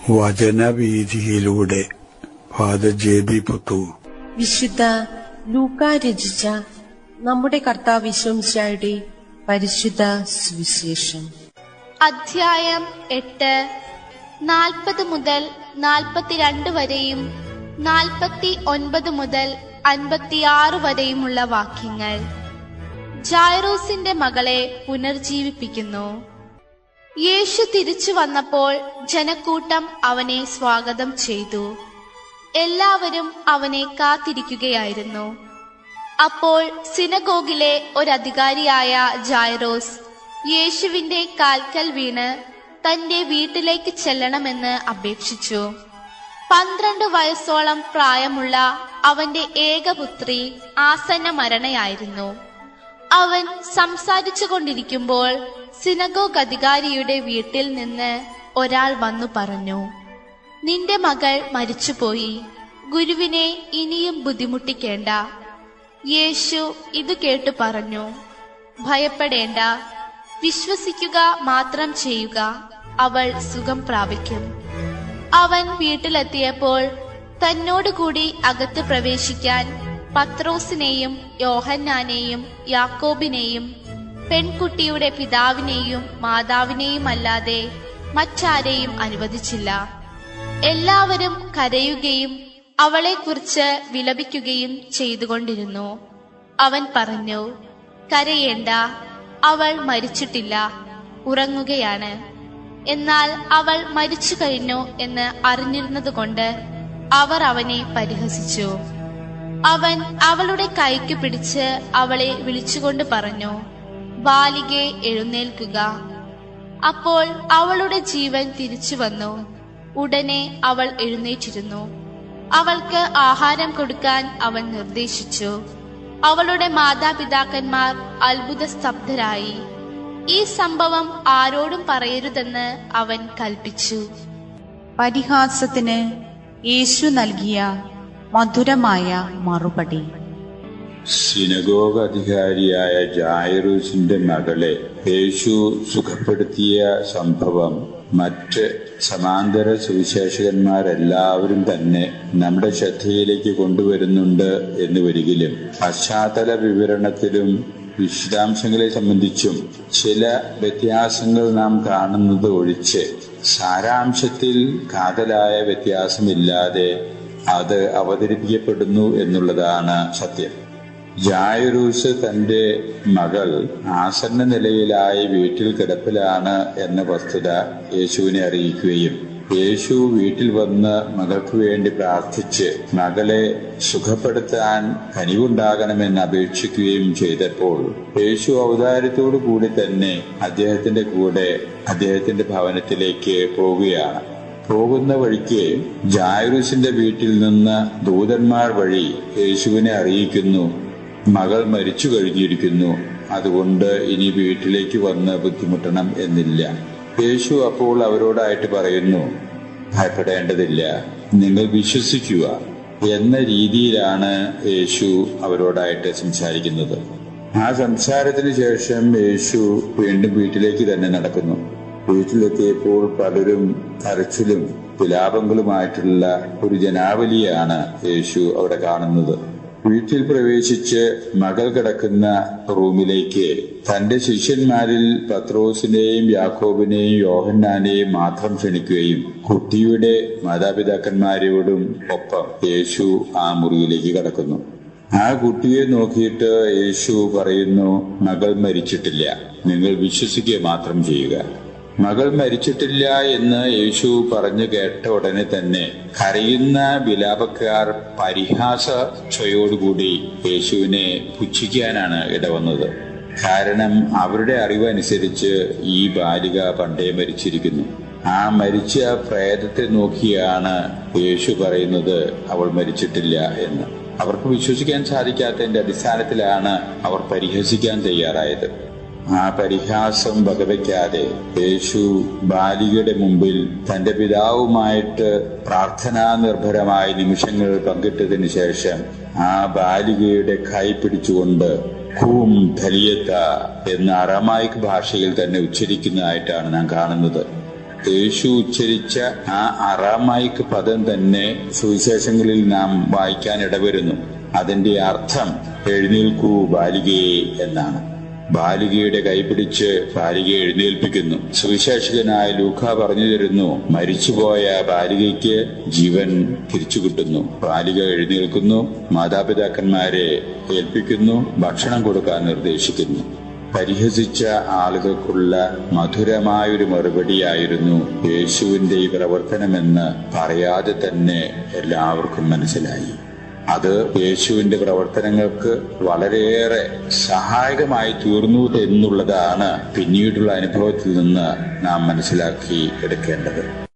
വചനവീഥിയിലൂടെ father ജെ.ബി. Puthur. വിശുദ്ധ ലൂക്കാ രചിച്ച നമ്മുടെ കർത്താവ് യേശുമിശിഹായുടെ പരിശുദ്ധ സുവിശേഷം. അധ്യായം 8 40 മുതൽ 42 വരെയും 49 മുതൽ 56 വരെയുമുള്ള വാക്യങ്ങൾ. ജായിറോസിന്റെ മകളെ പുനർജീവിപ്പിക്കുന്നു. യേശു തിരിച്ചു വന്നപ്പോൾ ജനക്കൂട്ടം അവനെ സ്വാഗതം ചെയ്തു. എല്ലാവരും അവനെ കാത്തിരിക്കുകയായിരുന്നു. അപ്പോൾ സിനഗോഗിലെ ഒരധികാരിയായ ജായിറോസ് യേശുവിന്റെ കാൽക്കൽ വീണ് തന്റെ വീട്ടിലേക്ക് ചെല്ലണമെന്ന് അപേക്ഷിച്ചു. 12 വയസ്സോളം പ്രായമുള്ള അവന്റെ ഏകപുത്രി ആസന്ന മരണയായിരുന്നു. അവൻ സംസാരിച്ചു കൊണ്ടിരിക്കുമ്പോൾ സിനഗോഗ് അധികാരിയുടെ വീട്ടിൽ നിന്ന് ഒരാൾ വന്നു പറഞ്ഞു, നിന്റെ മകൾ മരിച്ചുപോയി, ഗുരുവിനെ ഇനിയും ബുദ്ധിമുട്ടിക്കേണ്ട. യേശു ഇത് കേട്ടു പറഞ്ഞു, ഭയപ്പെടേണ്ട, വിശ്വസിക്കുക മാത്രം ചെയ്യുക, അവൾ സുഖം പ്രാപിക്കും. അവൻ വീട്ടിലെത്തിയപ്പോൾ തന്നോടുകൂടി അകത്ത് പ്രവേശിക്കാൻ പത്രോസിനെയും യോഹന്നാനെയും യാക്കോബിനെയും പെൺകുട്ടിയുടെ പിതാവിനെയും മാതാവിനെയും അല്ലാതെ മറ്റാരെയും അനുവദിച്ചില്ല. എല്ലാവരും കരയുകയും അവളെക്കുറിച്ച് വിലപിക്കുകയും ചെയ്തുകൊണ്ടിരുന്നു. അവൻ പറഞ്ഞു, കരയേണ്ട, അവൾ മരിച്ചിട്ടില്ല, ഉറങ്ങുകയാണ്. എന്നാൽ അവൾ മരിച്ചു കഴിഞ്ഞു എന്ന് അറിഞ്ഞിരുന്നതുകൊണ്ട് അവർ അവനെ പരിഹസിച്ചു. അവൻ അവളുടെ കൈക്ക് പിടിച്ച് അവളെ വിളിച്ചുകൊണ്ട് പറഞ്ഞു, ബാലികേ, എഴുന്നേൽക്കുക. അപ്പോൾ അവളുടെ ജീവൻ തിരിച്ചു വന്നു. ഉടനെ അവൾ എഴുന്നേറ്റിരുന്നു. അവൾക്ക് ആഹാരം കൊടുക്കാൻ അവൻ നിർദ്ദേശിച്ചു. അവളുടെ മാതാപിതാക്കന്മാർ അത്ഭുത സ്തബ്ധരായി. ഈ സംഭവം ആരോടും പറയരുതെന്ന് അവൻ കൽപ്പിച്ചു. പരിഹാസത്തിന് യേശു നൽകിയ മധുരമായ മറുപടി. സിനഗോഗ് അധികാരിയായ ജായിറൂസിന്റെ മകളെ യേശു സുഖപ്പെടുത്തിയ സംഭവം മറ്റ് സമാന്തര സുവിശേഷകന്മാരെല്ലാവരും തന്നെ നമ്മുടെ ശ്രദ്ധയിലേക്ക് കൊണ്ടുവരുന്നുണ്ട് എന്ന് വരികിലും പശ്ചാത്തല വിവരണത്തിലും വിശദാംശങ്ങളെ സംബന്ധിച്ചും ചില വ്യത്യാസങ്ങൾ നാം കാണുന്നത് ഒഴിച്ച് സാരാംശത്തിൽ കാതലായ വ്യത്യാസമില്ലാതെ അത് അവതരിപ്പിക്കപ്പെടുന്നു എന്നുള്ളതാണ് സത്യം. ജായിറൂസ് തന്റെ മകൾ ആസന്ന നിലയിലായി വീട്ടിൽ കിടപ്പിലാണ് എന്ന വസ്തുത യേശുവിനെ അറിയിക്കുകയും യേശു വീട്ടിൽ വന്ന് മകൾക്ക് വേണ്ടി പ്രാർത്ഥിച്ച് മകളെ സുഖപ്പെടുത്താൻ കനിവുണ്ടാകണമെന്ന് അപേക്ഷിക്കുകയും ചെയ്തപ്പോൾ യേശു ഔദാര്യത്തോടു കൂടി തന്നെ അദ്ദേഹത്തിന്റെ കൂടെ അദ്ദേഹത്തിന്റെ ഭവനത്തിലേക്ക് പോവുകയാണ്. പോകുന്ന വഴിക്ക് ജായിറൂസിന്റെ വീട്ടിൽ നിന്ന് ദൂതന്മാർ വഴി യേശുവിനെ അറിയിക്കുന്നു, മകൾ മരിച്ചു കഴിഞ്ഞിരിക്കുന്നു, അതുകൊണ്ട് ഇനി വീട്ടിലേക്ക് വന്ന് ബുദ്ധിമുട്ടണം എന്നില്ല. യേശു അപ്പോൾ അവരോടായിട്ട് പറയുന്നു, ഭയപ്പെടേണ്ടതില്ല, നിങ്ങൾ വിശ്വസിക്കുക എന്ന രീതിയിലാണ് യേശു അവരോടായിട്ട് സംസാരിക്കുന്നത്. ആ സംസാരത്തിന് ശേഷം യേശു വീണ്ടും വീട്ടിലേക്ക് തന്നെ നടക്കുന്നു. വീട്ടിലെത്തിയപ്പോൾ പലരും കരച്ചിലും വിലാപങ്ങളുമായിട്ടുള്ള ഒരു ജനാവലിയാണ് യേശു അവിടെ കാണുന്നത്. വീട്ടിൽ പ്രവേശിച്ച് മകൾ കിടക്കുന്ന റൂമിലേക്ക് തന്റെ ശിഷ്യന്മാരിൽ പത്രോസിനെയും യാക്കോബിനെയും യോഹന്നാനെയും മാത്രം ക്ഷണിക്കുകയും കുട്ടിയുടെ മാതാപിതാക്കന്മാരോടും ഒപ്പം യേശു ആ മുറിയിലേക്ക് കടക്കുന്നു. ആ കുട്ടിയെ നോക്കിയിട്ട് യേശു പറയുന്നു, മകൾ മരിച്ചിട്ടില്ല, നിങ്ങൾ വിശ്വസിക്കുക മാത്രം ചെയ്യുക. മകൾ മരിച്ചിട്ടില്ല എന്ന് യേശു പറഞ്ഞു കേട്ട ഉടനെ തന്നെ കരയുന്ന വിലാപക്കാർ പരിഹാസയോടുകൂടി യേശുവിനെ പുച്ഛിക്കാനാണ് ഇടവന്നത്. കാരണം അവരുടെ അറിവനുസരിച്ച് ഈ ബാലിക പണ്ടേ മരിച്ചിരിക്കുന്നു. ആ മരിച്ച പ്രേതത്തെ നോക്കിയാണ് യേശു പറയുന്നത് അവൾ മരിച്ചിട്ടില്ല എന്ന്. അവർക്ക് വിശ്വസിക്കാൻ സാധിക്കാത്തതിന്റെ അടിസ്ഥാനത്തിലാണ് അവർ പരിഹസിക്കാൻ തയ്യാറായത്. ആ പരിഹാസം വകവയ്ക്കാതെ യേശു ബാലികയുടെ മുമ്പിൽ തന്റെ പിതാവുമായിട്ട് പ്രാർത്ഥനാ നിർഭരമായ നിമിഷങ്ങൾ പങ്കിട്ടതിന് ശേഷം ആ ബാലികയുടെ കൈ പിടിച്ചുകൊണ്ട് ഖൂം ധലിയത്ത എന്ന അറമായിക് ഭാഷയിൽ തന്നെ ഉച്ചരിക്കുന്നതായിട്ടാണ് നാം കാണുന്നത്. യേശു ഉച്ചരിച്ച ആ അറാമായിക്ക് പദം തന്നെ സുവിശേഷങ്ങളിൽ നാം വായിക്കാൻ ഇടവരുന്നു. അതിന്റെ അർത്ഥം എഴുന്നേൽക്കൂ ബാലികയെ എന്നാണ്. ബാലികയുടെ കൈപിടിച്ച് ബാലികയെ എഴുന്നേൽപ്പിക്കുന്നു. സുവിശേഷകനായ ലൂക്ക പറഞ്ഞു തരുന്നു, മരിച്ചുപോയ ബാലികയ്ക്ക് ജീവൻ തിരിച്ചു കിട്ടുന്നു. ബാലിക എഴുന്നേൽക്കുന്നു, മാതാപിതാക്കന്മാരെ ഏൽപ്പിക്കുന്നു, ഭക്ഷണം കൊടുക്കാൻ നിർദ്ദേശിക്കുന്നു. പരിഹസിച്ച ആളുകൾക്കുള്ള മധുരമായൊരു മറുപടിയായിരുന്നു യേശുവിന്റെ ഈ പ്രവർത്തനമെന്ന് പറയാതെ തന്നെ എല്ലാവർക്കും മനസ്സിലായി. അത് യേശുവിന്റെ പ്രവർത്തനങ്ങൾക്ക് വളരെയേറെ സഹായകമായി തീർന്നു എന്നുള്ളതാണ് പിന്നീടുള്ള അനുഭവത്തിൽ നിന്ന് നാം മനസ്സിലാക്കി എടുക്കേണ്ടത്.